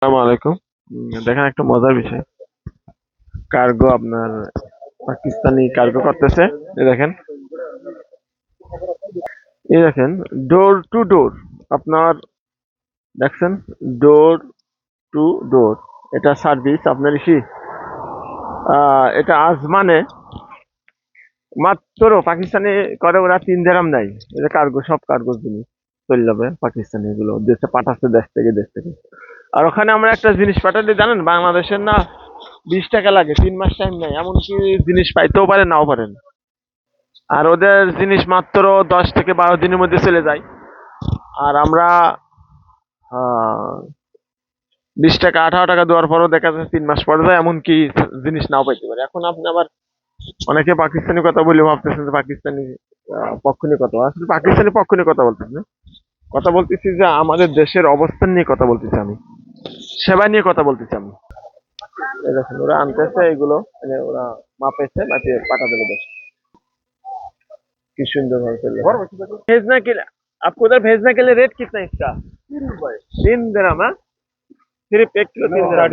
আসসালামু আলাইকুম। দেখেন একটা মজার বিষয়। কার্গো আপনার পাকিস্তানি কার্গো করতেছে। এই দেখেন, এই দেখেন, ডোর টু ডোর। আপনার দেখছেন, ডোর টু ডোর। এটা সার্ভিস আপনার এটা আজ মানে মাত্র পাকিস্তানি করে ওরা 3 দিরহাম নেয়। এটা কার্গো, সব কার্গো জিনিস চলে যাবে পাকিস্তানি, এগুলো দেশে পাঠাচ্ছে, দেশ থেকে। আর ওখানে আমরা একটা জিনিস পাঠালে জানেন, বাংলাদেশের না 20 টাকা লাগে, 3 মাস টাইম নেয়, এমনকি জিনিস পাইতেও পারে, নাও পারেন। আর ওদের জিনিস মাত্র 10 থেকে 12 দিনের মধ্যে চলে যায়। আর আমরা 20 টাকা 18 টাকা দেওয়ার পরও দেখা যাচ্ছে 3 মাস পরে যায়, এমনকি জিনিস নাও পাইতে পারে। এখন আপনি আবার অনেকে পাকিস্তানি কথা বলে ভাবতেছেন যে পাকিস্তানি পক্ষ নিয়ে কথা, আসলে পাকিস্তানি পক্ষ নিয়ে কথা বলতেছি না। কথা বলতেছি যে আমাদের দেশের অবস্থান নিয়ে কথা বলতেছি আমি, সেবা নিয়ে কথা বলতেছি আমি। এই দেখেন, ওরা আনতেছে এগুলো, মানে ওরা মাপেছে, মাপিয়ে পাঠা দেবে দেশে। की सुंदर होटल है। भेजना के लिए आपको उधर भेजने के लिए रेट कितना है इसका? 3 दिरहम। सिर्फ 1 किलो 3 दिरहम।